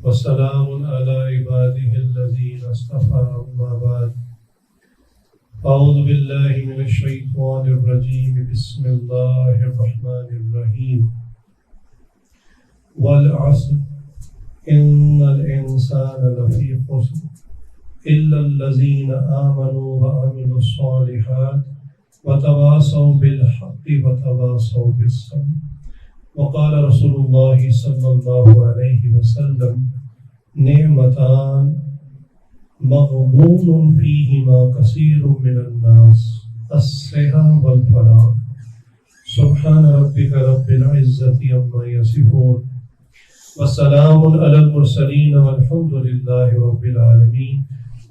وسلام على عباده الذين اصطفى أما بعد أعوذ بالله من الشيطان الرجيم بسم الله الرحمن الرحيم والعصر إن الإنسان لفي خسر إلا الذين آمنوا وعملوا الصالحات وتواصوا بالحق وتواصوا بالصبر وقال رسول الله صلى الله عليه وسلم نعمتان مغبون فيهما كثير من الناس الصحة والفراغ سبحان ربك رب العزة عما يصفون وسلام على المرسلين والحمد لله رب العالمين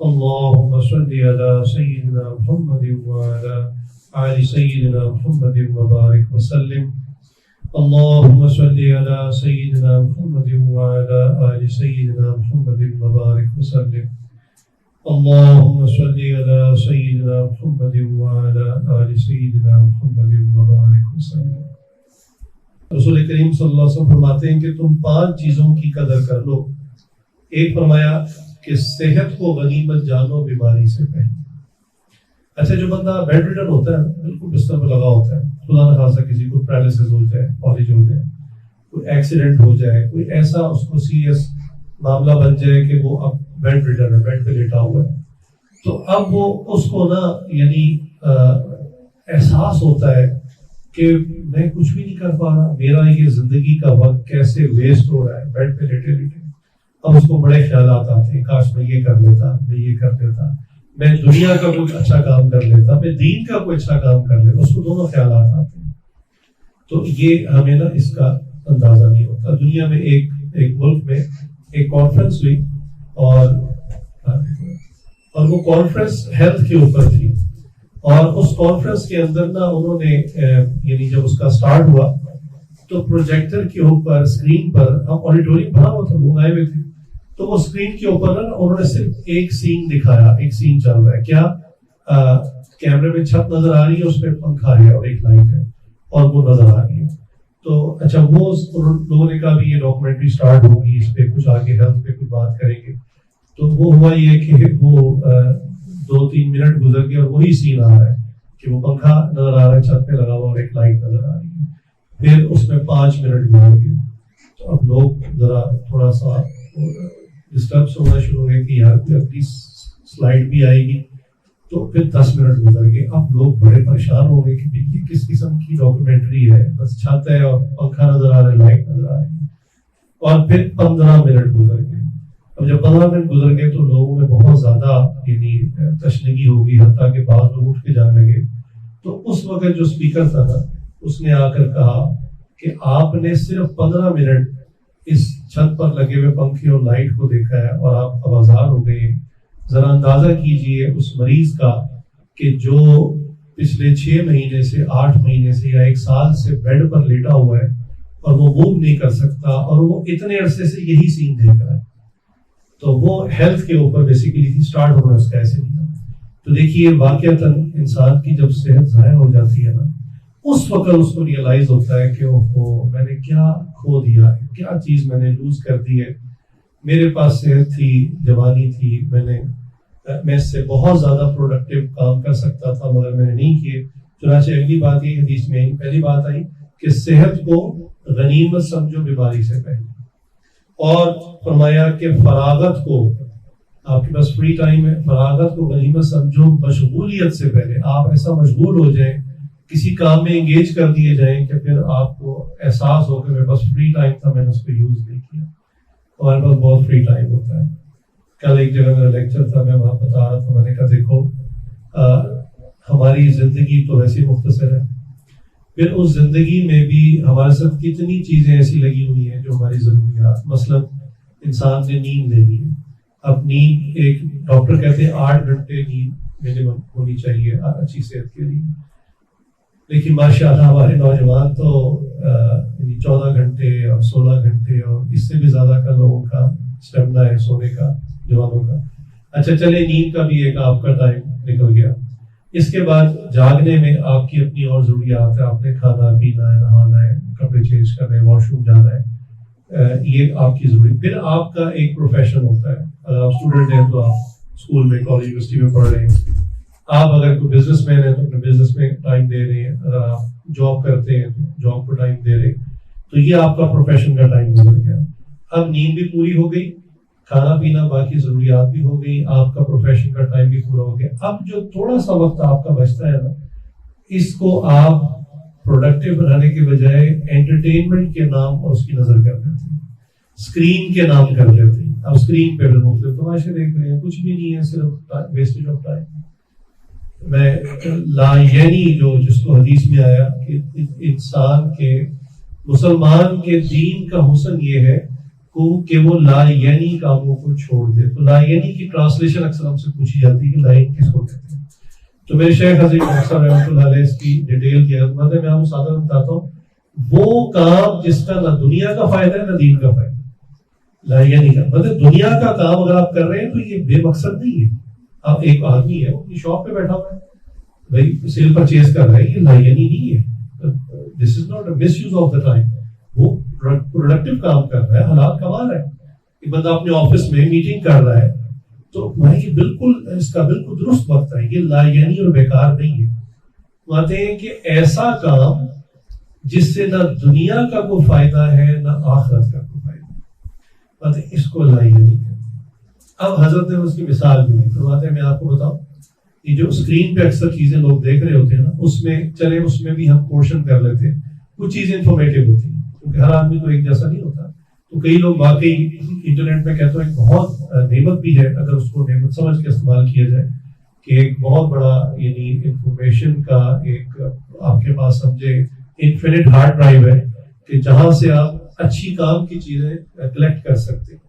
اللهم صل على سيدنا محمد وعلى آل سيدنا محمد وبارك وسلم اللهم صل على سيدنا محمد وعلى آل سيدنا محمد وبارك وسلم اللهم صل على سيدنا محمد وعلى آل سيدنا محمد وبارك وسلم۔ رسول کریم صلی اللہ علیہ وسلم فرماتے ہیں کہ تم 5 چیزوں کی قدر کر لو۔ ایک فرمایا کہ صحت کو غنیمت جانو بیماری سے پہلے۔ اچھا، جو بندہ بیڈ ریڈن ہوتا ہے، بالکل بستر پہ لگا ہوتا ہے، خدا نہ خاصا کسی کو پیرالسس ہو جائے، پالیج ہو جائے، کوئی ایکسیڈنٹ ہو جائے، کوئی ایسا اس کو سیریس معاملہ بن جائے کہ وہ اب بیڈ ریڈن ہے، بیڈ پہ لیٹا ہوا ہے، تو اب وہ اس کو نا یعنی احساس ہوتا ہے کہ میں کچھ بھی نہیں کر پا رہا، میرا یہ زندگی کا وقت کیسے ویسٹ ہو رہا ہے بیڈ پہ لیٹے لیٹے۔ اب اس کو بڑے خیالات آتے ہیں، کاش میں یہ کر لیتا، میں یہ کر لیتا، میں دنیا کا کوئی اچھا کام کر لیتا، میں دین کا کوئی اچھا کام کر لیتا۔ اس کو دونوں خیالات آتے ہیں۔ تو یہ ہمیں نا اس کا اندازہ نہیں ہوتا۔ دنیا میں ایک ملک میں ایک کانفرنس ہوئی اور وہ کانفرنس ہیلتھ کے اوپر تھی، اور اس کانفرنس کے اندر نا انہوں نے یعنی جب اس کا سٹارٹ ہوا تو پروجیکٹر کے اوپر اسکرین پر آڈیٹوریم بھرا ہوا تھا، لوگ آئے ہوئے تھے، تو وہ اسکرین کے اوپر نا انہوں نے صرف ایک سین دکھایا، ایک سین چل رہا ہے، کیا کیمرے میں چھت نظر آ رہی ہے، اس پہ پنکھا ہے اور ایک لائٹ ہے اور وہ نظر آ رہی ہے۔ تو اچھا، وہ لوگوں نے کہا بھی یہ ڈاکومنٹری سٹارٹ ہوگی، اس پہ کچھ آگے ہیلتھ پہ کچھ بات کریں گے۔ تو وہ ہوا یہ کہ وہ 2-3 منٹ گزر گئے اور وہی سین آ رہا ہے کہ وہ پنکھا نظر آ رہا ہے چھت پہ لگا ہوا اور ایک لائٹ نظر آ رہی ہے۔ پھر اس میں 5 منٹ گزر گئے، تو اب لوگ ذرا تھوڑا سا ڈسٹربس ہونا شروع ہو گئے کہ یار اگلی سلائڈ بھی آئے گی۔ تو پھر 10 منٹ گزر گئے، اب لوگ بڑے پریشان ہو گئے کہ یہ کس قسم کی ڈاکومنٹری ہے، بس چھت ہے اور پنکھا نظر آ رہا ہے، لائٹ نظر آ رہی ہے۔ اور پھر 15 منٹ گزر گئے۔ اب جب 15 منٹ گزر گئے تو لوگوں میں بہت زیادہ یعنی تشنگی ہو گئی، حتیٰ کہ بعض لوگ اٹھ کے جانے لگے۔ تو اس وقت جو اسپیکر تھا نا، اس نے آ کر کہا کہ آپ نے صرف 15 منٹ اس چھت پر لگے ہوئے پنکھے اور لائٹ کو دیکھا ہے اور آپ آوازار ہو گئے۔ ذرا اندازہ کیجئے اس مریض کا کہ جو پچھلے 6 مہینے سے 8 مہینے سے یا 1 سال سے بیڈ پر لیٹا ہوا ہے اور وہ موو نہیں کر سکتا، اور وہ اتنے عرصے سے یہی سین دیکھ رہا ہے۔ تو وہ ہیلتھ کے اوپر بیسیکلی تھی، سٹارٹ ہونا اس کا ایسے نہیں تھا۔ تو دیکھیے واقعتاً انسان کی جب صحت ضائع ہو جاتی ہے نا، اس وقت اس کو ریئلائز ہوتا ہے کہ میں نے کیا کھو دیا ہے، کیا چیز میں نے لوز کر دی ہے۔ میرے پاس صحت تھی، جوانی تھی، میں اس سے بہت زیادہ پروڈکٹیو کام کر سکتا تھا، مگر میں نے نہیں کیے۔ چنانچہ اگلی بات یہ حدیث میں پہلی بات آئی کہ صحت کو غنیمت سمجھو بیماری سے پہلے، اور فرمایا کہ فراغت کو، آپ کے پاس فری ٹائم ہے، فراغت کو غنیمت سمجھو مشغولیت سے پہلے۔ آپ ایسا مشغول ہو جائیں، کسی کام میں انگیج کر دیے جائیں کہ پھر آپ کو احساس ہو کہ میرے پاس فری ٹائم تھا، میں نے اس کو یوز نہیں کیا۔ ہمارے پاس بہت فری ٹائم ہوتا ہے۔ کل ایک جگہ میرا لیکچر تھا، میں وہاں بتا رہا تھا، میں نے کہا دیکھو ہماری زندگی تو ویسے مختصر ہے، پھر اس زندگی میں بھی ہمارے ساتھ کتنی چیزیں ایسی لگی ہوئی ہیں جو ہماری ضروریات، مثلا انسان نے نیند لینی ہے۔ اب نیند، ایک ڈاکٹر کہتے ہیں 8 گھنٹے نیند منیمم ہونی چاہیے اچھی صحت کے لیے، لیکن ماشاءاللہ ہمارے نوجوان تو 14 گھنٹے اور 16 گھنٹے اور اس سے بھی زیادہ کا لوگوں کا اسٹیمنا ہے سونے کا، جوانوں کا۔ اچھا چلے، نیند کا بھی ایک آپ کا ٹائم نکل گیا۔ اس کے بعد جاگنے میں آپ کی اپنی اور ضروریات ہے، آپ نے کھانا پینا ہے، نہانا ہے، کپڑے چینج کرنے، واش روم جانا ہے، یہ آپ کی ضروری. پھر آپ کا ایک پروفیشن ہوتا ہے. اگر آپ اسٹوڈنٹ ہیں تو آپ اسکول میں کالج یونیورسٹی میں پڑھ رہے ہیں. آپ اگر کوئی بزنس مین ہے تو اپنے بزنس میں ٹائم دے رہے ہیں. اگر آپ جاب کرتے ہیں تو جاب کو ٹائم دے رہے ہیں. تو یہ آپ کا پروفیشن کا ٹائم گزر گیا. اب نیند بھی پوری ہو گئی, کھانا پینا باقی ضروریات بھی ہو گئی, آپ کا پروفیشن کا ٹائم بھی پورا ہو گیا. اب جو تھوڑا سا وقت آپ کا بچتا ہے نا, اس کو آپ پروڈکٹیو بنانے کے بجائے انٹرٹینمنٹ کے نام اور اس کی نظر کر دیتے ہیں, اسکرین کے نام کر دیتے ہیں. اب اسکرین پہ مختلف تماشے دیکھ رہے ہیں, کچھ بھی نہیں ہے, صرف ویسٹیج آف ٹائم. میں لا یعنی جو جس کو حدیث میں آیا کہ انسان کے مسلمان کے دین کا حسن یہ ہے کہ وہ لا یعنی کاموں کو چھوڑ دے. تو لا یعنی کی ٹرانسلیشن اکثر ہم سے پوچھی جاتی ہے کہ لا یعنی کس کو کہتے ہیں. تو میرے شیخ حضرت اکثر رحمۃ اللہ علیہ اس کی ڈیٹیل کیا ہے. میں آپ کو سادہ بتاتا ہوں, وہ کام جس کا نہ دنیا کا فائدہ ہے نہ دین کا فائدہ. لا یعنی کا مطلب دنیا کا کام اگر آپ کر رہے ہیں تو یہ بے مقصد نہیں ہے. آپ ایک آدمی ہے, وہ اپنی شاپ پہ بیٹھا ہوا ہے, بھائی سیل پرچیز کر رہے ہیں, یہ لا یعنی نہیں ہے. This is not a misuse of the time. وہ پروڈکٹیو کام کر رہا ہے, حلال کما رہا ہے. ایک بندہ اپنے آفس میں میٹنگ کر رہا ہے, تو یہ بالکل اس کا بالکل درست وقت ہے. یہ لا یعنی اور بیکار نہیں ہے. کہتے ہیں کہ ایسا کام جس سے نہ دنیا کا کوئی فائدہ ہے نہ آخرت کا کوئی فائدہ, کہتے ہیں اس کو لا یعنی کہتے ہیں. اب حضرت نے اس کی مثال بھی دی. فرماتے ہیں میں آپ کو بتاؤں, یہ جو اسکرین پہ اکثر چیزیں لوگ دیکھ رہے ہوتے ہیں نا, اس میں چلے اس میں بھی ہم پورشن کر لیتے ہیں. کچھ چیزیں انفارمیٹیو ہوتی ہیں کیونکہ ہر آدمی تو ایک جیسا نہیں ہوتا. تو کئی لوگ واقعی انٹرنیٹ میں کہتے ہیں ایک بہت نعمت بھی ہے اگر اس کو نعمت سمجھ کے استعمال کیا جائے, کہ ایک بہت بڑا یعنی انفارمیشن کا ایک آپ کے پاس سمجھے انفینٹ ہارڈ ڈرائیو ہے کہ جہاں سے آپ اچھی کام کی چیزیں کلیکٹ کر سکتے ہیں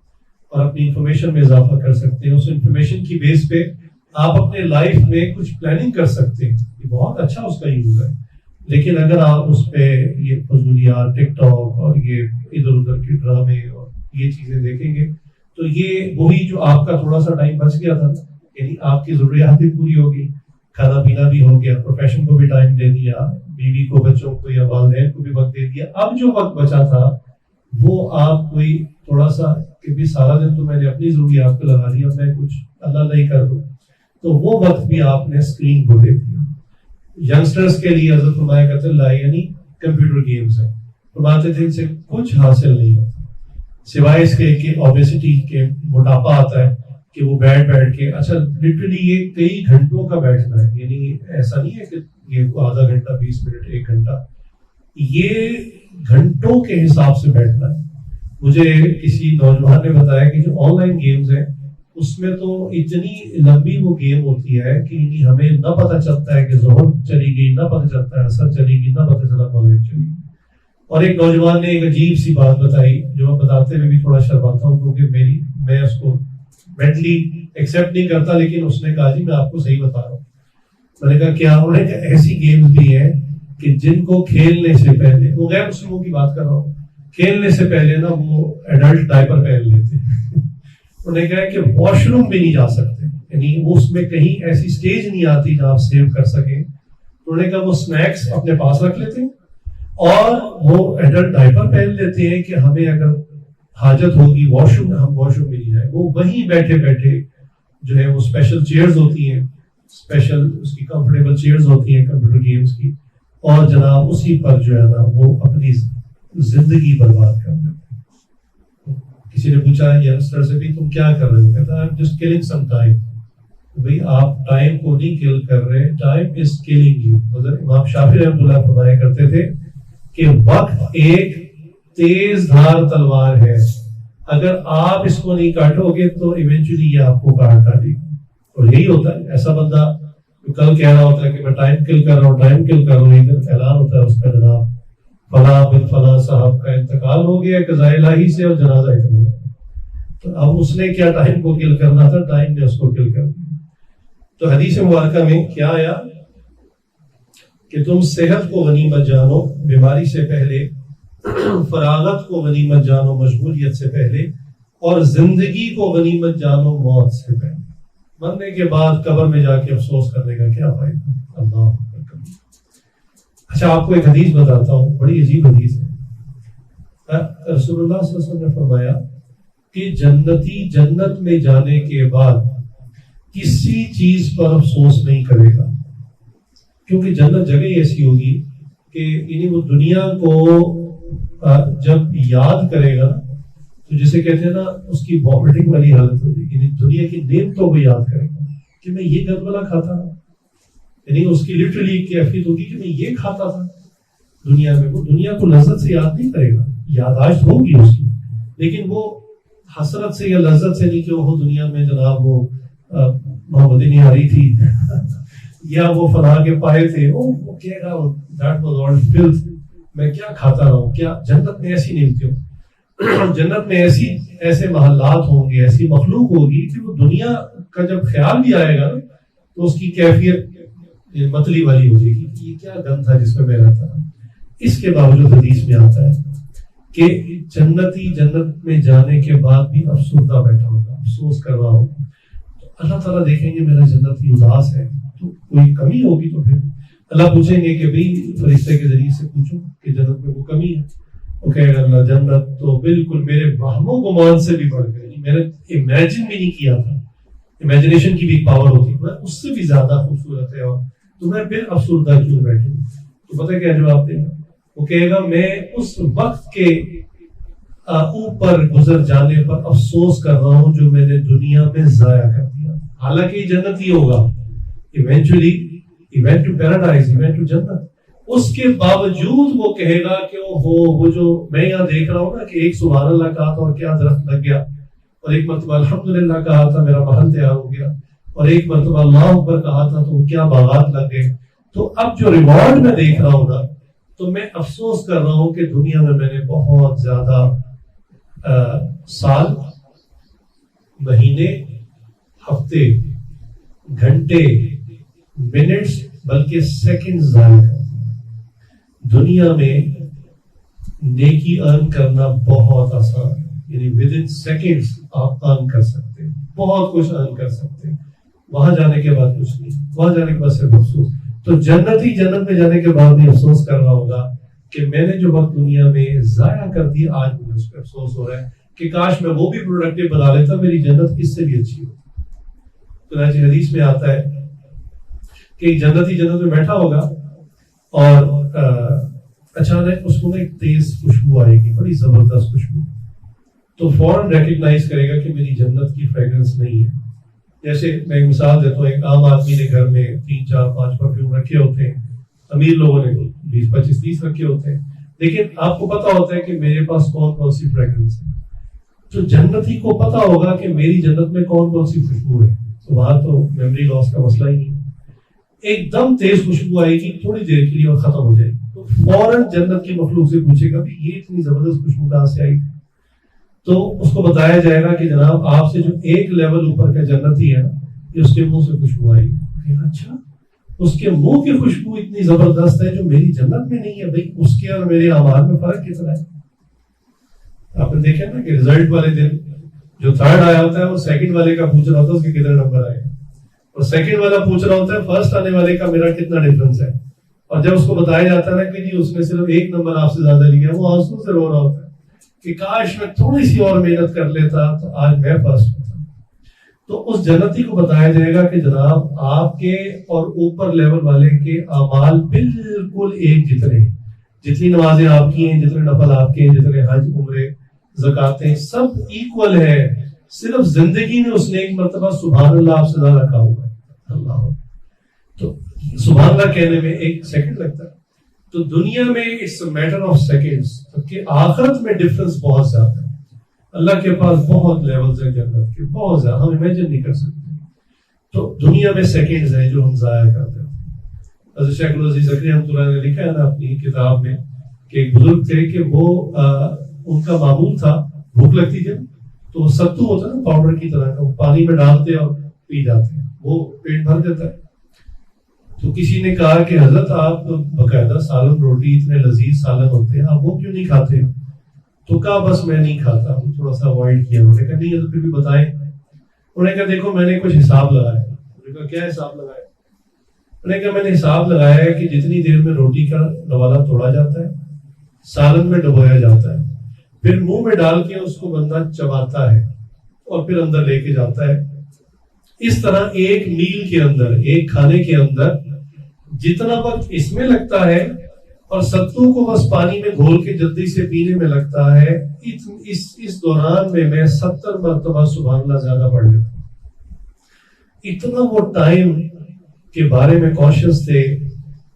اور اپنی انفارمیشن میں اضافہ کر سکتے ہیں. اس انفارمیشن کی بیس پہ آپ اپنے لائف میں کچھ پلاننگ کر سکتے ہیں. یہ بہت اچھا اس کا یوز ہے. لیکن اگر آپ اس پہ یہ فضولیات, ٹک ٹاک اور یہ ادھر ادھر کے ڈرامے اور یہ چیزیں دیکھیں گے تو یہ وہی جو آپ کا تھوڑا سا ٹائم بچ گیا تھا, یعنی آپ کی ضروریات بھی پوری ہو گئی, کھانا پینا بھی ہو گیا, پروفیشن کو بھی ٹائم دے دیا, بیوی کو, بچوں کو یا والدین کو بھی وقت دے دیا. اب جو وقت بچا تھا وہ آپ کوئی تھوڑا سا کہ بھی سارا دن تو میں نے اپنی ضروریات کو لگا دیا, میں کچھ اللہ نہیں کر دوں, تو وہ وقت بھی آپ نے اسکرین کو دے دیا. ینگسٹرز کے لیے حضرت فرمایا کرتے ہیں لا یعنی کمپیوٹر گیمز ہیں. فرماتے تھے ان سے کچھ حاصل نہیں ہوتا سوائے اس کے کہ اوبیسٹی کے موٹاپا آتا ہے کہ وہ بیٹھ کے, اچھا لٹرلی یہ کئی گھنٹوں کا بیٹھنا ہے. یعنی ایسا نہیں ہے کہ یہ آدھا گھنٹہ, 20 منٹ, 1 گھنٹہ, یہ گھنٹوں کے حساب سے بیٹھنا ہے. مجھے کسی نوجوان نے بتایا کہ جو آن لائن گیمز ہیں اس میں تو اتنی لمبی وہ گیم ہوتی ہے کہ ہمیں نہ پتہ چلتا ہے کہ ظہر چلی گئی, نہ پتہ چلتا ہے عصر چلی گئی, نہ پتہ چلا مغرب چلی گئی. اور ایک نوجوان نے ایک عجیب سی بات بتائی جو میں بتاتے ہوئے بھی تھوڑا شرماتا ہوں کیونکہ میں اس کو مینٹلی ایکسیپٹ نہیں کرتا, لیکن اس نے کہا جی میں آپ کو صحیح بتا رہا ہوں. میں نے کہا کیا؟ انہوں نے کہا ایسی گیمز بھی ہیں کہ جن کو کھیلنے سے پہلے, وہ غیر مسلموں کی بات کر رہا ہوں, کھیلنے سے پہلے نا وہ ایڈلٹ ڈائپر پہن لیتے ہیں. انہوں نے کہا کہ واش روم بھی نہیں جا سکتے, یعنی اس میں کہیں ایسی سٹیج نہیں آتی جہاں آپ سیو کر سکیں. انہوں نے کہا وہ سنیکس اپنے پاس رکھ لیتے ہیں اور وہ ایڈلٹ ڈائپر پہن لیتے ہیں کہ ہمیں اگر حاجت ہوگی واش روم, ہم واش روم میں نہیں جائیں. وہ وہیں بیٹھے بیٹھے جو ہے وہ اسپیشل چیئرز ہوتی ہیں, اسپیشل اس کی کمفرٹیبل چیئرز ہوتی ہیں کمپیوٹر گیمز کی, اور جناب اسی پر جو ہے نا وہ اپنی زندگی برباد کر دیتے ہیں. کسی نے پوچھا ینگسٹر سے بھی تم کیا کر رہے ہو؟ کہتا ہے جسٹ کلنگ سم ٹائم. بھئی آپ ٹائم کو نہیں کل کر رہے, ٹائم از کلنگ یو. حضرت امام شافعی رحمۃ اللہ فرمایا کرتے تھے کہ وقت ایک تیز دھار تلوار ہے, اگر آپ اس کو نہیں کاٹو گے تو ایونچولی یہ آپ کو کاٹ ڈالے گی. اور یہی ہوتا ہے, ایسا بندہ جو کل کہہ رہا ہوتا ہے کہ میں ٹائم کل کر رہا ہوں, ٹائم کل کر رہا ہوں, ادھر اعلان ہوتا ہے اس کا جناب فلاں بن فلاں صاحب کا انتقال ہو گیا قضاء الہی سے اور جنازہ ختم ہو گیا. تو اب اس نے کیا ٹائم کو کل کرنا تھا, ٹائم نے اس کو کل کر دیا. تو حدیث مبارکہ میں کیا آیا کہ تم صحت کو غنیمت جانو بیماری سے پہلے, فراغت کو غنیمت جانو مشغولیت سے پہلے, اور زندگی کو غنیمت جانو موت سے پہلے. مرنے کے بعد قبر میں جا کے افسوس کرنے کا کیا فائدہ؟ اللہ اکبر. اچھا آپ کو ایک حدیث بتاتا ہوں, بڑی عجیب حدیث ہے. رسول اللہ صلی اللہ علیہ وسلم نے فرمایا کہ جنتی جنت میں جانے کے بعد کسی چیز پر افسوس نہیں کرے گا، کیونکہ جنت جگہ ایسی ہوگی کہ یعنی وہ دنیا کو جب یاد کرے گا تو جسے کہتے ہیں نا اس کی وامٹنگ والی حالت ہو جائے گی، یعنی دنیا کی نعمتوں کو یاد کرے گا کہ میں یہ گندگولا کھاتا تھا، یعنی اس کی لٹرلی کیفیت ہوگی کہ میں یہ کھاتا تھا دنیا میں. وہ دنیا کو لذت سے یاد نہیں کرے گا، یاداشت ہوگی اس کی، لیکن وہ حسرت سے یا لذت سے نہیں کہ وہ دنیا میں جناب وہ محمد نہیں آ رہی تھی یا وہ فلاں کے پائے تھے، وہ کہے گا that was all filth، میں کیا کھاتا رہا ہوں. کیا جنت میں ایسی نعمتیں ہوں، جنت میں ایسے محلات ہوں گے، ایسی مخلوق ہوگی کہ وہ دنیا کا جب خیال بھی آئے گا تو اس کی کیفیت متلی والی ہو جائے گی کہ یہ کیا گند تھا جس میں میں رہتا ہوں. اس کے باوجود حدیث میں آتا ہے کہ جنتی جنت میں جانے کے بعد بھی افسردہ بیٹھا ہوگا، افسوس کر رہا ہوگا. اللہ تعالیٰ دیکھیں گے میرا جنتی اداس ہے تو کوئی کمی ہوگی، تو پھر اللہ پوچھیں گے کہ بھئی فرشتے کے ذریعے سے پوچھو کہ جنت میں وہ کمی ہے. وہ کہے گا اللہ جنت تو بالکل میرے وہم و گمان سے بھی بڑھ گئی، میں نے امیجن بھی نہیں کیا تھا. امیجنیشن کی بھی ایک پاور ہوتی ہے، اس سے بھی زیادہ خوبصورت ہے، اور تمہیں پھر افسردہ کیوں بیٹھے. تو پتہ کیا جواب دے گا؟ وہ کہے گا میں اس وقت کے اوپر گزر جانے پر افسوس کر رہا ہوں جو میں نے دنیا میں ضائع کر دیا. حالانکہ یہ جنت ہی ہوگا، eventually he went to paradise, he went to جنت. اس کے باوجود وہ کہے گا کہ وہ جو میں یہاں دیکھ رہا ہوں نا کہ ایک سبحان اللہ کہا تھا اور کیا درخت لگ گیا، اور ایک مرتبہ الحمدللہ کہا تھا میرا محل تیار ہو گیا، اور ایک مرتبہ اللہ اکبر کہا تھا تو کیا باغات لگ گئے. تو اب جو ریوارڈ میں دیکھ رہا ہوں نا تو میں افسوس کر رہا ہوں کہ دنیا میں نے بہت زیادہ سال، مہینے، ہفتے، گھنٹے، منٹس بلکہ سیکنڈ ضائع کر. دنیا میں نیکی ارن کرنا بہت آسان ہے، یعنی ود ان سیکنڈز آپ ارن کر سکتے ہیں، بہت کچھ ارن کر سکتے ہیں. وہاں جانے کے بعد کچھ نہیں، وہاں جانے کے بعد صرف افسوس. تو جنت میں جانے کے بعد بھی افسوس کر رہا ہوگا کہ میں نے جو وقت دنیا میں ضائع کر دیا، آج مجھے اس پہ افسوس ہو رہا ہے کہ کاش میں وہ بھی پروڈکٹیو بنا لیتا، میری جنت اس سے بھی اچھی ہوتی. چنانچہ حدیث میں آتا ہے کہ جنت میں بیٹھا ہوگا اور اچانک اس کو ایک تیز خوشبو آئے گی، بڑی زبردست خوشبو. تو فوراً ریکگنائز کرے گا کہ میری جنت کی فریگرنس نہیں ہے. جیسے میں ایک مثال دیتا ہوں، ایک عام آدمی نے گھر میں 3 4 5 پرفیوم رکھے ہوتے ہیں، امیر لوگوں نے 20 25 30 رکھے ہوتے ہیں، لیکن آپ کو پتا ہوتا ہے کہ میرے پاس کون کون سی فریگرنس ہے. تو جنتی کو پتا ہوگا کہ میری جنت میں کون کون سی خوشبو ہے. تو وہاں تو میموری لاس کا مسئلہ ہی نہیں. ایک دم تیز خوشبو آئے گی تھوڑی دیر کے لیے اور ختم ہو جائے گی، تو فوراً جنت کی مخلوق سے پوچھے گا کہ یہ اتنی زبردست خوشبو کہاں سے آئی. تو اس کو بتایا جائے گا کہ جناب آپ سے جو ایک لیول اوپر کا جنتی ہے نا، یہ اس کے منہ سے خوشبو آئی. اچھا، اس کے منہ کی خوشبو اتنی زبردست ہے جو میری جنت میں نہیں ہے. بھائی اس کے اور میرے اعمال میں فرق کتنا ہے. آپ نے دیکھا نا کہ ریزلٹ والے دن جو تھرڈ آیا ہوتا ہے وہ سیکنڈ والے کا پوچھ رہا ہوتا ہے اس کے کتنے نمبر آئے، اور سیکنڈ والا پوچھ رہا ہوتا ہے فرسٹ آنے والے کا میرا کتنا ڈفرنس ہے. اور جب اس کو بتایا جاتا ہے نا کہ جی اس نے صرف 1 نمبر آپ سے زیادہ لیا، وہ آنسو سے رو رہا ہوتا ہے کہ کاش میں تھوڑی سی اور محنت کر لیتا تو آج میں فرسٹ ہوتا. تو اس جنتی کو بتایا جائے گا کہ جناب آپ کے اور اوپر لیول والے کے اعمال بالکل ایک جتنے ہیں، جتنی نمازیں آپ کی ہیں، جتنے نفل آپ کے ہیں، جتنے حج عمرے زکاتیں سب ایکول ہے. صرف زندگی میں اس نے ایک مرتبہ سبحان اللہ آپ سے زیادہ کہا ہوا ہے. اللہ، تو سبحان اللہ کہنے میں 1 سیکنڈ لگتا ہے. تو دنیا میں اٹس میٹر آف سیکنڈز، کہ آخرت میں ڈفرنس بہت زیادہ ہے. اللہ کے پاس بہت لیولز ہیں جنت کے، بہت زیادہ، ہم امیجن نہیں کر سکتے. تو دنیا میں سیکنڈز ہیں جو ہم ضائع کرتے ہیں. حضرت شیخ العزیز زکریا رحمۃ اللہ نے لکھا ہے نا اپنی کتاب میں کہ ایک بزرگ تھے کہ وہ ان کا معمول تھا بھوک لگتی تھی تو ستو ہوتا ہے نا پاؤڈر کی طرح کا، وہ پانی میں ڈالتے اور پی جاتے ہیں، وہ پیٹ بھر دیتا ہے. تو کسی نے کہا کہ حضرت آپ باقاعدہ سالن روٹی اتنے لذیذ سالن ہوتے ہیں، آپ وہ کیوں نہیں کھاتے؟ تو کہا بس میں نہیں کھاتا، تھوڑا سا اوائڈ کیا. انہوں نے کہا نہیں ہے تو پھر بھی بتائیں. انہوں نے کہا دیکھو میں نے کچھ حساب لگایا. انہوں نے کہا کیا حساب لگایا؟ انہوں نے کہا میں نے حساب لگایا ہے کہ جتنی دیر میں روٹی کا نوالا توڑا جاتا ہے، سالن میں ڈبویا جاتا ہے، پھر منہ میں ڈال کے اس کو بندہ چباتا ہے اور پھر اندر لے کے جاتا ہے. اس طرح ایک میل کے اندر، ایک کھانے کے اندر جتنا وقت اس میں لگتا ہے اور ستو کو بس پانی میں گھول کے جلدی سے پینے میں لگتا ہے، اس دوران میں 70 مرتبہ سبحان اللہ زیادہ پڑھ لیتا ہوں. اتنا وہ ٹائم کے بارے میں کوشش تھے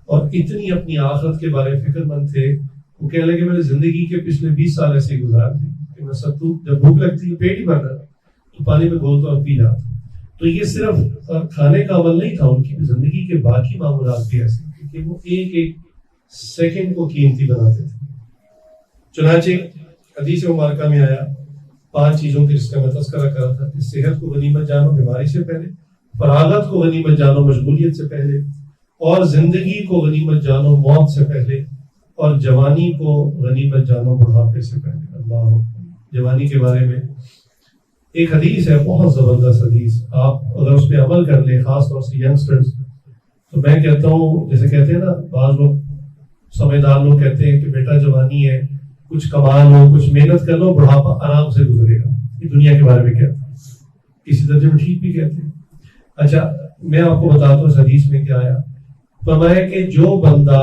اور اتنی اپنی آخرت کے بارے میں فکر مند تھے. وہ کہنے لگے میں نے زندگی کے پچھلے 20 سال ایسے گزار دی کہ میں ستو جب بھوک لگتی ہے، پیٹ ہی بھر رہا تو پانی میں گھولتا اور پی جاتا. تو یہ صرف کھانے کا عمل نہیں تھا، ان کی زندگی کے باقی معاملات بھی ایسے تھے کہ وہ ایک ایک سیکنڈ کو قیمتی بناتے تھے. چنانچہ حدیث مبارکہ میں آیا 5 چیزوں کی جس کا میں تذکرہ کر رہا تھا کہ صحت کو غنیمت جانو بیماری سے پہلے، فراغت کو غنیمت جانو مشغولیت سے پہلے، اور زندگی کو غنیمت جانو موت سے پہلے، اور جوانی کو غنیمت جانو بڑھاپے سے پہلے. اللہ جوانی کے بارے میں ایک حدیث ہے، بہت زبردست حدیث. آپ اگر اس پہ عمل کر لیں، خاص طور سے ینگسٹرز، تو میں کہتا ہوں جیسے کہتے ہیں نا بعض لوگ سمجھدار لوگ کہتے ہیں کہ بیٹا جوانی ہے، کچھ کما لو، کچھ محنت کر لو، بڑھاپا آرام سے گزرے گا. یہ دنیا کے بارے میں کہتے ہیں، کسی درجے میں ٹھیک بھی کہتے ہیں. اچھا میں آپ کو بتاتا ہوں اس حدیث میں کیا آیا. فرمایا کہ جو بندہ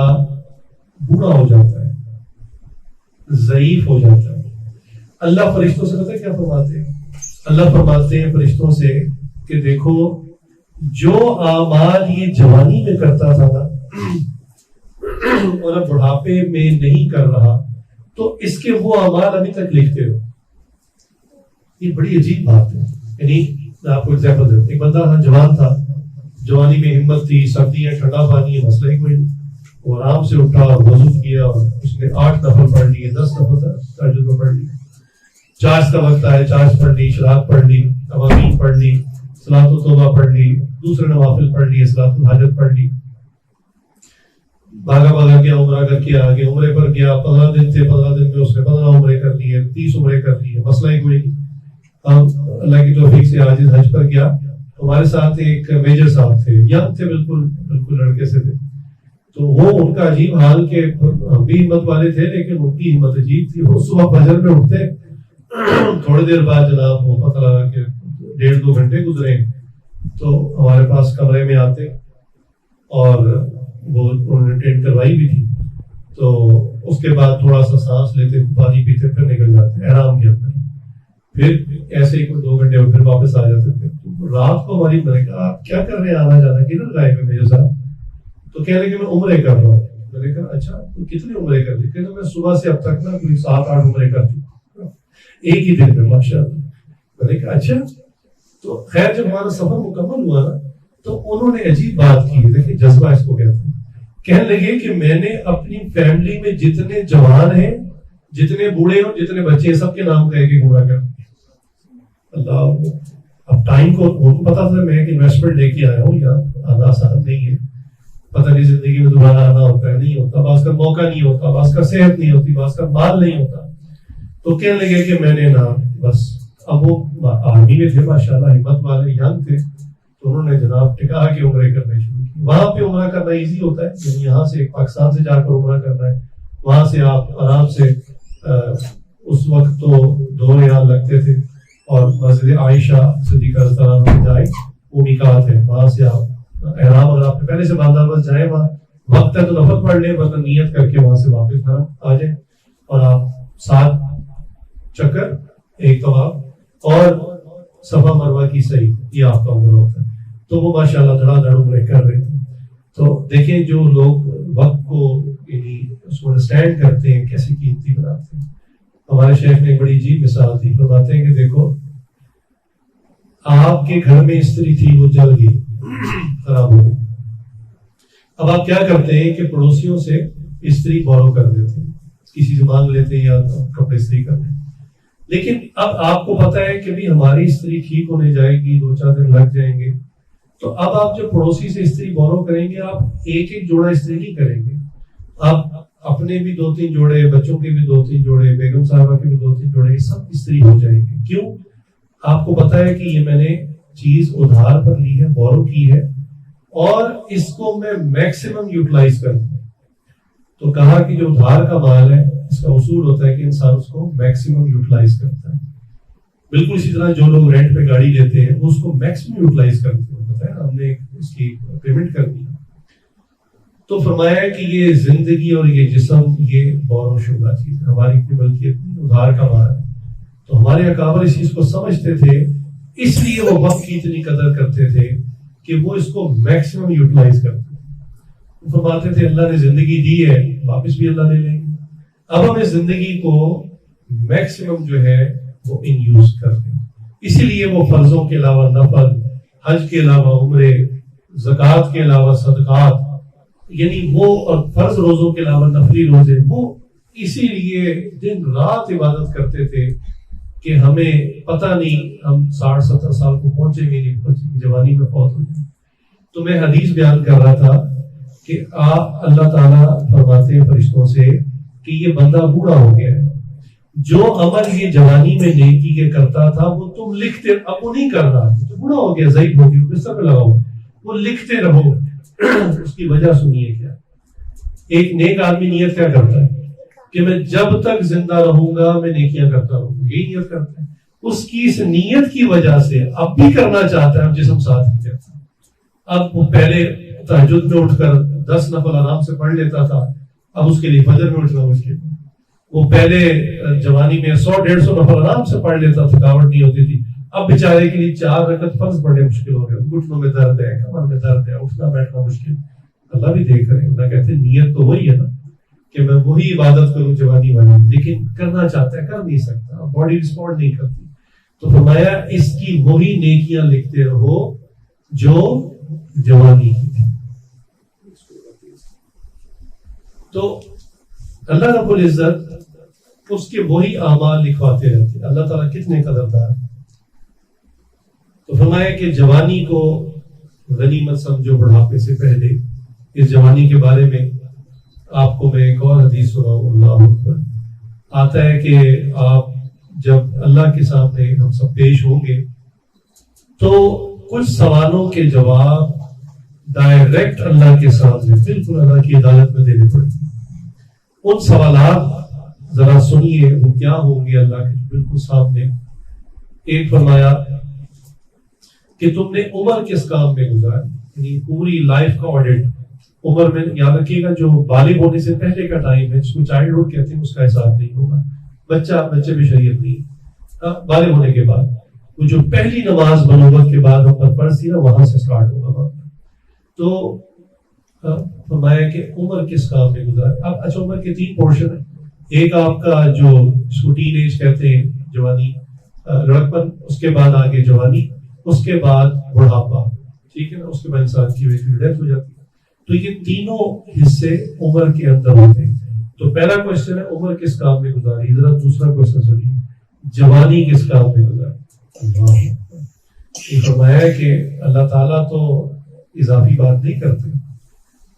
بوڑھا ہو جاتا ہے، ضعیف ہو جاتا ہے، اللہ فرشتوں سے پتہ کیا فرماتے ہیں؟ اللہ فرماتے ہیں فرشتوں سے کہ دیکھو جو اعمال یہ جوانی میں کرتا تھا نا اور اب بڑھاپے میں نہیں کر رہا، تو اس کے وہ اعمال ابھی تک لکھتے ہو. یہ بڑی عجیب بات ہے. یعنی میں آپ کو ایگزامپل دیتا ہوں. ایک بندہ تھا، جوان تھا، جوانی میں ہمت تھی، سردی ہے، ٹھنڈا پانی ہے، مسئلہ ہی کوئی نہیں. وہ آرام سے اٹھا، وضو کیا، اور اس نے 8 نفل پڑھ لیے، 10 نفل تہجد میں پڑھ لی. چارج کا وقت آئے، چارج پڑھ لی، شراط پڑھ لی، قوامین پڑھ لی، صلاۃ التوبہ پڑھ لی، دوسرے نوافل پڑھ لیے، صلاۃ الحاجت پڑھ لی. بھاگا بھاگا گیا، عمرہ کر کے آگے عمرے پر گیا. 15 دن تھے، 15 دن میں اس نے 15 عمرے کر لیے، 30 عمرے کر لیے، مسئلہ ہی کوئی نہیں. ہم اللہ کی توفیق سے عاجز حج پر گیا. ہمارے ساتھ ایک میجر صاحب تھے، ینگ تھے، بالکل لڑکے سے تھے. تو وہ ان کا عجیب حال کہ ہم بھی ہمت والے تھے لیکن ان کی ہمت عجیب تھی. وہ صبح فجر میں اٹھتے، تھوڑی دیر بعد جناب وہ پتہ لگا کہ 1.5-2 گھنٹے گزرے تو ہمارے پاس کمرے میں آتے، اور وہ انہوں نے ٹرین کروائی بھی تھی. تو اس کے بعد تھوڑا سا سانس لیتے، پانی پیتے، پھر نکل جاتے احرام کے اندر. پھر ایسے ہی کوئی 2 گھنٹے اور پھر واپس آ جاتے تھے. رات کو ہماری میں نے کہا آپ کیا کر رہے ہیں آنا جانا، کدھر گئے ہیں میرے ساتھ؟ تو کہہ رہے کہ میں عمرے کر رہا ہوں. میں نے کہا اچھا تو کتنے عمرے کر لی؟ کہتے میں صبح سے اب تک نا کوئی 7-8 عمرے کر چکا ایک ہی دن میں، ماشاء اللہ. میں نے کہا اچھا. تو خیر جب ہمارا سفر مکمل ہوا نا تو انہوں نے عجیب بات کی، دیکھیں جذبہ اس کو کہتے ہیں. کہنے لگے کہ میں نے اپنی فیملی میں جتنے جوان ہیں، جتنے بوڑھے ہوں، جتنے بچے ہیں، سب کے نام کہہ کے گھوما کر. اللہ اب ٹائم کو ان کو پتا تھا میں ایک انویسٹمنٹ لے کے آیا ہوں، یہاں آنا آسان نہیں ہے. پتہ نہیں زندگی میں دوبارہ آنا ہوتا ہے نہیں ہوتا، بعض کا موقع نہیں ہوتا، بعض کا صحت نہیں ہوتی، بعض کا مال نہیں ہوتا. تو کہنے لگے کہ میں نے نا بس، اب وہ آرمی میں تھے ماشاء اللہ، ہمت والے ینگ تھے، تو انہوں نے جناب ٹکا کے عمرے کرنے شروع کی. وہاں پہ عمرہ کرنا ایزی ہوتا ہے، یعنی یہاں سے پاکستان سے جا کر عمرہ کرنا ہے، وہاں سے آپ آرام سے اس وقت تو 2 ریال لگتے تھے، اور مسجد عائشہ صدیقہ رضی اللہ عنہا میں جائیں، وہ میقات ہے، وہاں سے آپ احرام اگر آپ نے پہلے سے باندھا بس جائیں، وہاں وقت ہے تو نفل پڑھ لیں، ورنہ نیت کر کے وہاں سے واپس حرم آ جائیں، اور آپ 7 چکر، 1 طواف اور صفا مروہ کی صحیح، یہ آپ کا عمرہ ہوتا ہے. تو وہ ماشاءاللہ دھڑا دھڑ عمرے کر رہے تھے. تو دیکھیں جو لوگ وقت کو یعنی اس کو انڈرسٹینڈ کرتے ہیں کیسے قیمتی بناتے ہیں. ہمارے شیخ نے ایک بڑی عجیب مثال دی، فرماتے ہیں کہ دیکھو آپ کے گھر میں استری تھی، وہ جل گئی، خراب ہو گئی. اب آپ کیا کرتے ہیں کہ پڑوسیوں سے استری بورو کر لیتے ہیں، کسی سے مانگ لیتے ہیں یا کپڑے استری کر لیتے ہیں. لیکن اب آپ کو پتا ہے کہ بھی ہماری استری ٹھیک ہونے جائے گی، 2-4 دن لگ جائیں گے. تو اب آپ جو پڑوسی سے استری بورو کریں گے، آپ ایک جوڑا استری نہیں کریں گے، آپ اپنے بھی 2-3 جوڑے، بچوں کے بھی 2-3 جوڑے، بیگم صاحبہ کے بھی 2-3 جوڑے، یہ سب استری ہو جائیں گے. کیوں؟ آپ کو پتا ہے کہ یہ میں نے چیز ادھار پر لی ہے، بورو کی ہے، اور اس کو میں میکسیمم یوٹیلائز کروں. تو کہا کہ جو ادھار کا مال ہے اس کا اصول ہوتا ہے کہ انسان اس کو میکسیمم یوٹیلائز کرتا ہے. بالکل اسی طرح جو لوگ رینٹ پہ گاڑی لیتے ہیں وہ اس کو میکسیمم یوٹیلائز کرتے ہیں. پتہ ہے ہم نے اس کی پیمنٹ کر دی. تو فرمایا کہ یہ زندگی اور یہ جسم یہ بور و شدہ چیز ہے, ہماری اپنی ملکیت ادھار کا مال ہے. تو ہمارے اکابر اس چیز کو سمجھتے تھے, اس لیے وہ وقت کی اتنی قدر کرتے تھے کہ وہ اس کو میکسیمم یوٹیلائز کرتے تھے. فرماتے تھے اللہ نے زندگی دی ہے, واپس بھی اللہ لے لیں گے, اب ہم اس زندگی کو میکسیمم جو ہے وہ ان یوز کرتے ہیں. اسی لیے وہ فرضوں کے علاوہ نفل, حج کے علاوہ عمرے, زکوٰۃ کے علاوہ صدقات, یعنی وہ اور فرض روزوں کے علاوہ نفلی روزے, وہ اسی لیے دن رات عبادت کرتے تھے کہ ہمیں پتہ نہیں ہم 60-70 سال کو پہنچیں گے نہیں, جوانی میں فوت ہو جائیں. تو میں حدیث بیان کر رہا تھا کہ اللہ تعالیٰ فرماتے ہیں فرشتوں سے کہ یہ بندہ بوڑھا ہو گیا ہے, جو عمل یہ جوانی میں نیکی کے کرتا تھا وہ تم لکھتے, اب وہ نہیں کر رہا, تو بوڑھا ہو گیا, ضعیف ہو گیا, بستر پہ لگا ہوا, وہ لکھتے رہو. اس کی وجہ سنیے کیا. ایک نیک آدمی نیت کیا کرتا ہے کہ میں جب تک زندہ رہوں گا میں نیکیاں کرتا رہوں گا, یہی نیت کرتا ہے. اس کی اس نیت کی وجہ سے اب بھی کرنا چاہتا ہے, اب جسم ساتھ نہیں کرتا. اب وہ پہلے تہجد میں اٹھ کر 10 نفل آرام سے پڑھ لیتا تھا, اب اس کے لیے فجر میں اٹھنا مشکل. وہ پہلے جوانی میں 100-150 نفل آرام سے پڑھ لیتا, تھکاوٹ نہیں ہوتی تھی. اب بیچارے کے لیے 4 رکعت فرض پڑھنے مشکل ہو گئے, گھٹنوں میں درد ہے, کمر میں درد ہے, اٹھنا بیٹھنا مشکل. اللہ بھی دیکھ رہے ہیں. اللہ کہتے ہیں نیت تو وہی ہے نا کہ میں وہی عبادت کروں جوانی والی, لیکن کرنا چاہتا ہے کر نہیں سکتا, باڈی رسپونڈ نہیں کرتی. تو فرمایا اس کی وہی نیکیاں لکھتے رہو جو جوانی کی تھی. تو اللہ رب العزت اس کے وہی اعمال لکھواتے رہتے. اللہ تعالیٰ کتنے قدردار. تو فرمایا کہ جوانی کو غنیمت سمجھو بڑھاپے سے پہلے. اس جوانی کے بارے میں آپ کو میں ایک اور حدیث سناؤں. اللہ اکبر. آتا ہے کہ آپ جب اللہ کے سامنے ہم سب پیش ہوں گے تو کچھ سوالوں کے جواب ڈائریکٹ اللہ کے سامنے بالکل اللہ کی عدالت میں دینے پڑیں گے. ان سوالات ذرا سنیے وہ کیا ہوں گے اللہ کے بالکل سامنے. ایک فرمایا کہ تم نے عمر کس کام میں گزاری, یعنی پوری لائف کا آڈٹ. عمر میں یاد رکھیے گا جو بالغ ہونے سے پہلے کا ٹائم ہے جس کو چائلڈہڈ کہتے ہیں, اس کا حساب نہیں ہوگا. بچے بھی شریعت نہیں. بالغ ہونے کے بعد وہ جو پہلی نماز بنوبت کے بعد ہم پر فرض تھی نا, وہاں سے سٹارٹ ہوگا. تو فرمایا کہ عمر کس کام میں گزاری. اب اچھا عمر کے 3 پورشن ہیں. ایک آپ کا جو اس کو ٹین ایج کہتے ہیں, جوانی, لڑکپن, اس کے بعد آگے جوانی, اس کے بعد بڑھاپا, ٹھیک ہے نا, اس کے بعد انسان کی ڈیتھ ہو جاتی ہے. تو یہ تینوں حصے عمر کے اندر ہوتے ہیں. تو پہلا کوشچن ہے عمر کس کام میں گزاری. ذرا دوسرا کوشچن سنیے, جوانی کس کام میں گزاری. یہ فرمایا کہ اللہ تعالیٰ تو اضافی بات نہیں کرتے,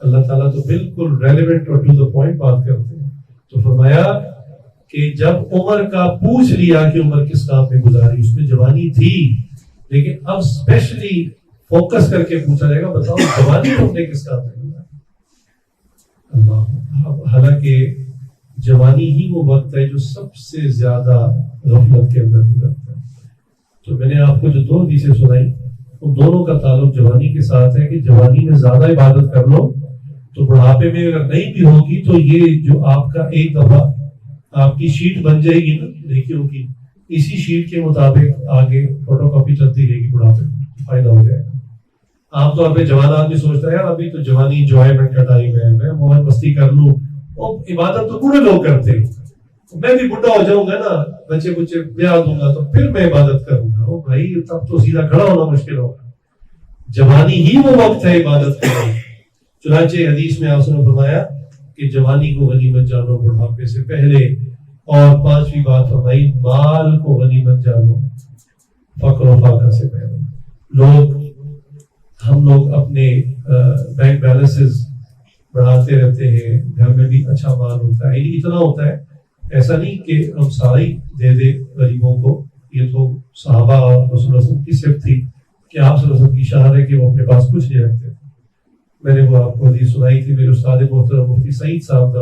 اللہ تعالیٰ تو بالکل ریلیونٹ اور ٹو دا پوائنٹ بات کرتے ہیں. تو فرمایا کہ جب عمر کا پوچھ لیا کہ عمر کس کام میں گزاری, اس میں جوانی تھی, لیکن اب اسپیشلی فوکس کر کے پوچھا جائے گا بتاؤ جوانی تم نے کس کام میں گزاری. اللہ, حالانکہ جوانی ہی وہ وقت ہے جو سب سے زیادہ غفلت کے اندر گزرتا ہے. تو میں نے آپ کو جو 2 حدیثیں سنائی ان دونوں کا تعلق جوانی کے ساتھ ہے کہ جوانی میں زیادہ عبادت کر لو تو بڑھاپے میں اگر نہیں بھی ہوگی تو یہ جو آپ کا ایک دفعہ آپ کی شیٹ بن جائے گی نا نیکیوں کی, اسی شیٹ کے مطابق آگے فوٹو کاپی چلتی رہے گی, بڑھاپے میں فائدہ ہو جائے گا. عام طور پہ جوان آدمی سوچتا ہے یار ابھی تو جوانی انجوائمنٹ کا ٹائم ہے, میں موج مستی کر لوں. اور عبادت تو بوڑھے لوگ کرتے ہیں, میں بھی بڈھا ہو جاؤں گا نا, بچے بیاہ دوں گا تو پھر میں عبادت کروں گا. او بھائی تب تو سیدھا کھڑا ہونا مشکل ہوگا. جوانی ہی وہ وقت ہے عبادت کا. چنانچہ حدیث میں آپ نے فرمایا کہ جوانی کو غنیمت جانو بڑھاپے سے پہلے. اور 5ویں بات فرمائی مال کو غنیمت جانو فقر و فاقہ سے پہلے. ہم لوگ اپنے بینک بیلنسز بڑھاتے رہتے ہیں, گھر میں بھی اچھا مال ہوتا ہے, یعنی اتنا ہوتا ہے, ایسا نہیں کہ ہم سارے دے دے غریبوں کو. یہ تو صحابہ اور رسول اللہ صلی اللہ علیہ وسلم کی صفت تھی کہ آپ صلی اللہ علیہ وسلم کی شان ہے کہ وہ اپنے پاس کچھ نہیں رکھتے تھے. میں نے وہ آپ کو حدیث سنائی تھی, میرے استاد محترم مفتی سعید صاحب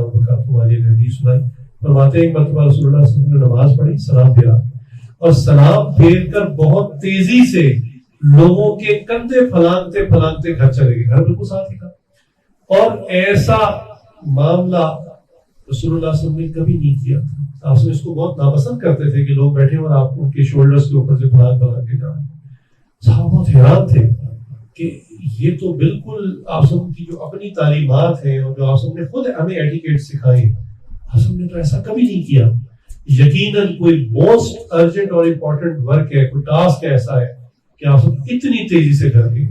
نے حدیث سنائی فرماتے ہیں ایک مرتبہ رسول اللہ صلی اللہ علیہ وسلم نے نماز پڑھی، سلام پھیرا، اور سلام پھیر کر بہت تیزی سے لوگوں کے کندھے پھلانگتے پھلانگتے گھر چلے گئے، گھر بالکل ساتھ ہی تھا. اور ایسا معاملہ رسول اللہ صلی اللہ علیہ وسلم نے کبھی نہیں کیا تھا. آپ اس کو بہت ناپسند کرتے تھے کہ لوگ بیٹھے اور آپ ان کے شولڈرز کے اوپر سے پھلانگ پھلانگ کے جا رہے ہیں. صحابہ بہت حیران تھے کہ یہ تو بالکل آپ سب کی جو اپنی تعلیمات ہیں اور جو آپ سب نے خود ہمیں ایٹیکیٹ سکھائے، آپ سب نے تو ایسا کبھی نہیں کیا. یقیناً کوئی موسٹ ارجنٹ اور امپورٹنٹ ورک ہے، کوئی ٹاسک ایسا ہے کہ آپ سب اتنی تیزی سے کر گئے.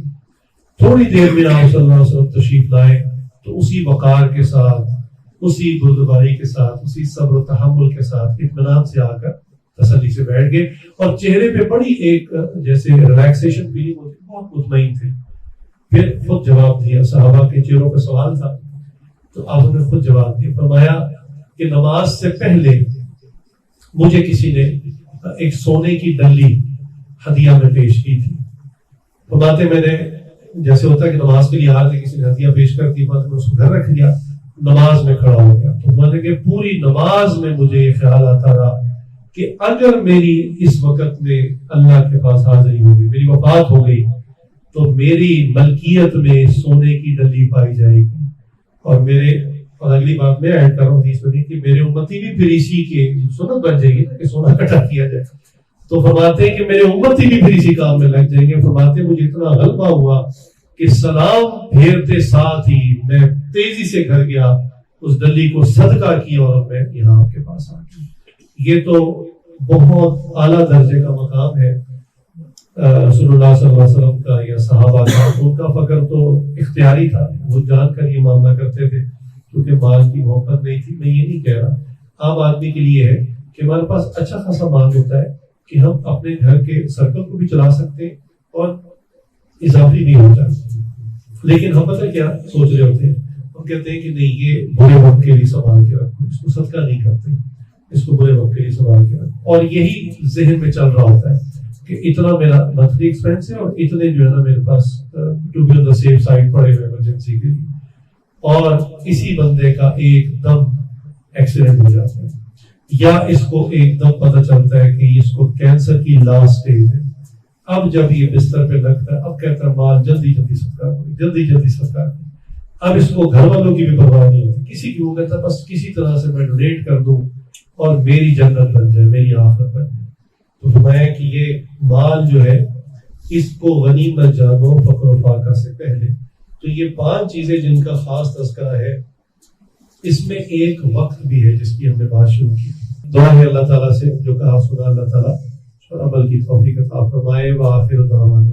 تھوڑی دیر میں آپ صلی اللہ علیہ وسلم تشریف لائے تو اسی وقار کے ساتھ، اسی بردباری کے ساتھ، اسی صبر و تحمل کے ساتھ اطمینان سے آ کر تسلی سے بیٹھ گئے، اور چہرے پہ بڑی ایک جیسے ریلیکسیشن فیلنگ ہوتی، بہت مطمئن تھے. پھر خود جواب دیا، صحابہ کے چہروں پہ سوال تھا تو آپ نے خود جواب دیا. فرمایا کہ نماز سے پہلے مجھے کسی نے ایک سونے کی ڈلی ہدیہ میں پیش کی تھی. فرماتے میں نے جیسے ہوتا ہے کہ نماز کے لیے آ رہے کسی نے ہدیہ پیش کر دی، میں اس کو گھر رکھ دیا، نماز میں کھڑا ہو گیا. تو میں نے کہ پوری نماز میں مجھے یہ خیال آتا رہا کہ اگر میری اس وقت میں اللہ کے پاس حاضری ہو گئی، میری وفات ہو گئی، تو میری ملکیت میں سونے کی ڈلی پائی جائے گی. اور اگلی بات میں ایڈ کر رہا ہوں حدیث میں کہ میرے امتی بھی پھر اسی کے سنت بن جائے گی کہ سونا اکٹھا کیا جائے. تو فرماتے ہیں کہ میرے امتی بھی پھر اسی کام میں لگ جائیں گے. فرماتے ہیں مجھے اتنا غلبہ ہوا کہ سلام پھیرتے ساتھ ہی میں تیزی سے گھر گیا، اس ڈلی کو صدقہ کیا اور میں یہاں آپ کے پاس آ گیا. یہ تو بہت اعلیٰ درجے کا مقام ہے رسول اللہ صلی اللہ علیہ وسلم کا یا صحابہ کا. ان کا فقر تو اختیاری تھا، وہ جان کر یہ معاملہ کرتے تھے کیونکہ مال کی محبت نہیں تھی. میں یہ نہیں کہہ رہا، عام آدمی کے لیے ہے کہ ہمارے پاس اچھا خاصا مال ہوتا ہے کہ ہم اپنے گھر کے سرکل کو بھی چلا سکتے ہیں اور اضافی بھی ہوتا ہے. لیکن ہم پتہ کیا سوچ رہے ہوتے ہیں، ہم کہتے ہیں کہ نہیں یہ برے وقت کے لیے سنبھال کے رکھو، اس کو صدقہ نہیں کرتے، اس کو برے وقت کے لیے سنبھال کے رکھو. اور یہی ذہن میں چل رہا ہوتا ہے کہ اتنا میرا منتھلی ایکسپینس ہے اور اتنے جو ہے نا میرے پاس to be on the safe side پڑے ہوئے ایمرجنسی کے لیے. اور اسی بندے کا ایک دم ایکسیڈنٹ ہو جاتا ہے یا اس کو ایک دم پتہ چلتا ہے کہ اس کو کینسر کی لاسٹ سٹیج ہے. اب جب یہ بستر پہ لگتا ہے، اب کہتا ہے مال جلدی جلدی صدقہ کرو، جلدی جلدی صدقہ کرو. اب اس کو گھر والوں کی بھی پرواہ نہیں ہوتی، کسی کی، وہ کہتا ہے بس کسی طرح سے میں ڈونیٹ کر دوں اور میری جنت بن جائے، میری آخرت بن جائے. تو فرمایا کہ یہ مال جو ہے اس کو غنیمت جانو فقر و فاقہ سے پہلے. تو یہ 5 چیزیں جن کا خاص تذکرہ ہے، اس میں ایک وقت بھی ہے جس کی ہم نے بات شروع کی. دعا ہے اللہ تعالیٰ سے جو کہا سنا اللہ تعالیٰ اور عمل کی توفیق عطا فرمائے. وآخر دعوانا